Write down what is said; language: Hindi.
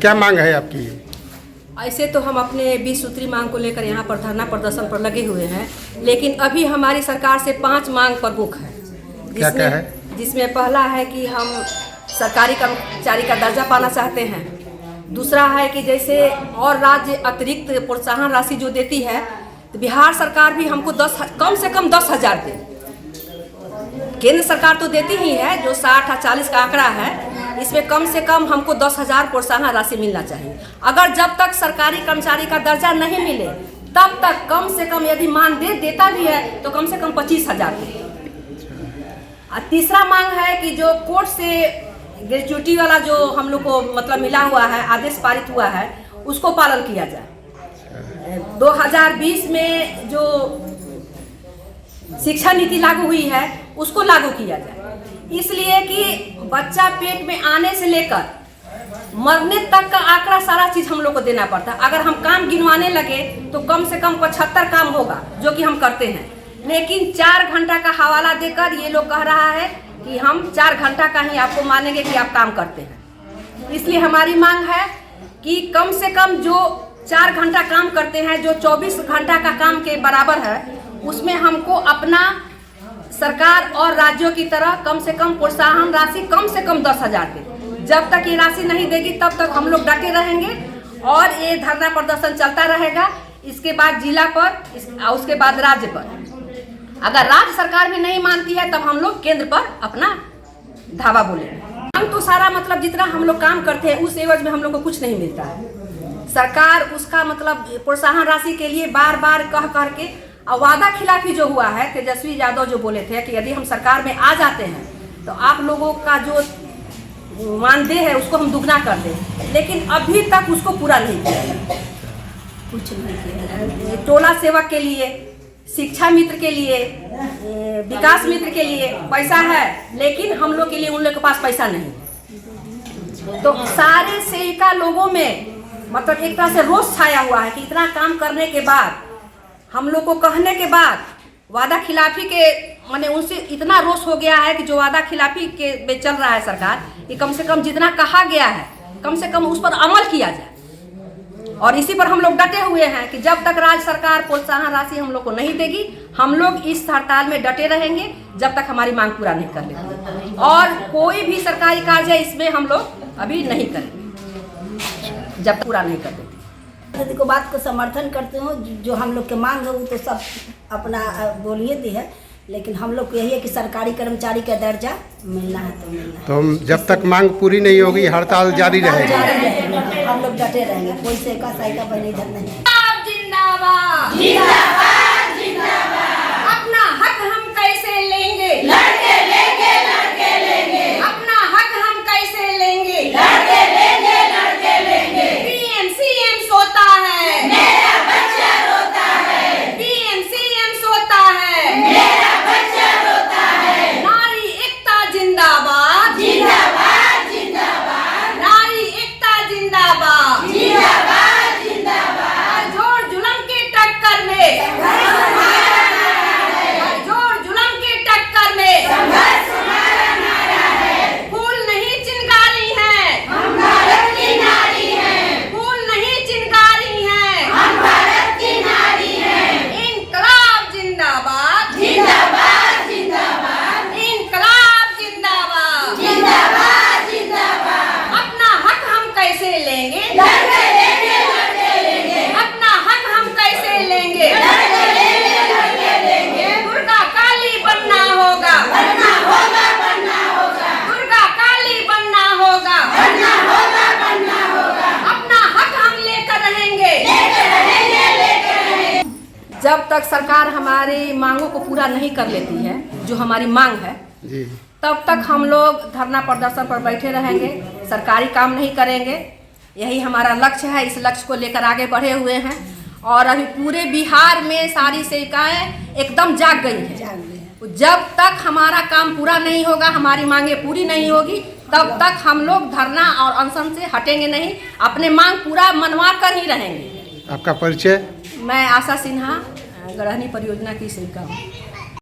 क्या मांग है आपकी? ऐसे तो हम अपने 20 सूत्री मांग को लेकर यहाँ पर धरना प्रदर्शन पर लगे हुए हैं, लेकिन अभी हमारी सरकार से 5 मांग प्रमुख है। क्या क्या है? जिसमें पहला है कि हम सरकारी कर्मचारी का दर्जा पाना चाहते हैं। दूसरा है कि जैसे और राज्य अतिरिक्त प्रोत्साहन राशि जो देती है, तो बिहार सरकार भी हमको कम से कम 10,000 दे। केंद्र सरकार तो देती ही है, जो 60 या 40 का आंकड़ा है, इसमें कम से कम हमको 10,000 प्रोत्साहन राशि मिलना चाहिए। अगर जब तक सरकारी कर्मचारी का दर्जा नहीं मिले तब तक कम से कम, यदि मानदेय देता भी है तो कम से कम 25,000 दे। तीसरा मांग है कि जो कोर्ट से ग्रेच्युटी वाला जो हम लोग को मतलब मिला हुआ है, आदेश पारित हुआ है, उसको पालन किया जाए। 2020 में जो शिक्षा नीति लागू हुई है उसको लागू किया जाए, इसलिए कि बच्चा पेट में आने से लेकर मरने तक का आंकड़ा सारा चीज हम लोग को देना पड़ता है। अगर हम काम गिनवाने लगे तो कम से कम 75 काम होगा, जो कि हम करते हैं, लेकिन 4 घंटा का हवाला देकर ये लोग कह रहा है कि हम 4 घंटा का ही आपको मानेंगे कि आप काम करते हैं। इसलिए हमारी मांग है कि कम से कम जो 4 घंटा काम करते हैं, जो 24 घंटा का काम के बराबर है, उसमें हमको अपना सरकार और राज्यों की तरह कम से कम प्रोत्साहन राशि कम से कम 10,000 दे। जब तक ये राशि नहीं देगी तब तक हम लोग डटे रहेंगे और ये धरना प्रदर्शन चलता रहेगा। इसके बाद जिला पर, उसके बाद राज्य पर। अगर राज्य सरकार भी नहीं मानती है तब हम लोग केंद्र पर अपना धावा बोलेंगे। हम तो सारा मतलब जितना हम लोग काम करते हैं उस एवज में हम लोग को कुछ नहीं मिलता है। सरकार उसका मतलब प्रोत्साहन राशि के लिए बार बार कह करके वादा खिलाफी जो हुआ है, तेजस्वी यादव जो बोले थे कि यदि हम सरकार में आ जाते हैं तो आप लोगों का जो मानदेय है उसको हम दुगना कर दें, लेकिन अभी तक उसको पूरा नहीं किया। कुछ नहीं किया। टोला सेवक के लिए, शिक्षा मित्र के लिए, विकास मित्र के लिए पैसा है, लेकिन हम लोग के लिए उन लोग के पास पैसा नहीं। तो सारे सेविका लोगों में मतलब एक तरह से रोष छाया हुआ है कि इतना काम करने के बाद, हम लोग को कहने के बाद वादा खिलाफी के माने उनसे इतना रोष हो गया है कि जो वादा खिलाफी के में चल रहा है सरकार, कि कम से कम जितना कहा गया है कम से कम उस पर अमल किया जाए। और इसी पर हम लोग डटे हुए हैं कि जब तक राज्य सरकार प्रोत्साहन राशि हम लोग को नहीं देगी, हम लोग इस हड़ताल में डटे रहेंगे जब तक हमारी मांग पूरा नहीं कर लेगी। और कोई भी सरकारी कार्य इसमें हम लोग अभी नहीं करेंगे जब तक पूरा नहीं कर देगी। को बात को समर्थन करती हूँ। जो हम लोग के मांग है वो तो सब अपना बोलिए दी है, लेकिन हम लोग को यही है कि सरकारी कर्मचारी का दर्जा मिलना है तो मिलना है। तो जब तक मांग पूरी नहीं होगी हड़ताल जारी रहेगी। हम लोग डटे रहेंगे, कोई से का साइका पर इधर नहीं। जिंदाबाद जिंदाबाद जिंदाबाद। अपना हक हम कैसे लेंगे? लड़के लेंगे, लड़के लेंगे। अपना हक हम कैसे लेंगे? लड़के लेंगे, लड़के लेंगे। पीएम सीएम सोता है, मेरा बच्चा रोता है। पीएम सीएम सोता है, मेरा बच्चा रोता है। नारी एकता जिंदाबाद जिंदाबाद जिंदाबाद। नारी एकता जिंदाबाद जिंदाबाद जिंदाबाद। जोर जुल्म की टक्कर में, जोर जुल्म की टक्कर में संघर्ष हमारा नारा है। फूल नहीं चिंगारी है, हम भारत की नारी हैं। फूल नहीं चिंगारी है, हम भारत की नारी हैं। इनकलाब जिंदाबाद जिंदाबाद जिंदाबाद। इनकलाब जिंदाबाद जिंदाबाद जिंदाबाद। अपना हक हम कैसे लेंगे? लड़के लेंगे, लड़के लेंगे। अपना हक हम कैसे लेंगे? लड़के लेंगे, लड़के लेंगे। दुर्गा काली बनना होगा, बनना होगा, बनना होगा। दुर्गा काली बनना होगा, बनना होगा, बनना होगा। अपना हक हम लेकर रहेंगे, लेकर रहेंगे, लेकर रहेंगे। जब तक सरकार हमारी मांगों को पूरा नहीं कर लेती है, जो हमारी मांग है जी, तब तक हम लोग धरना प्रदर्शन पर बैठे रहेंगे, सरकारी काम नहीं करेंगे। यही हमारा लक्ष्य है। इस लक्ष्य को लेकर आगे बढ़े हुए हैं और अभी पूरे बिहार में सारी सेविकाएं एकदम जाग गई हैं। जब तक हमारा काम पूरा नहीं होगा, हमारी मांगे पूरी नहीं होगी, तब तक हम लोग धरना और अनशन से हटेंगे नहीं, अपने मांग पूरा मनवा कर ही रहेंगे। आपका परिचय? मैं आशा सिन्हा, गढ़हनी परियोजना की सेविका हूँ।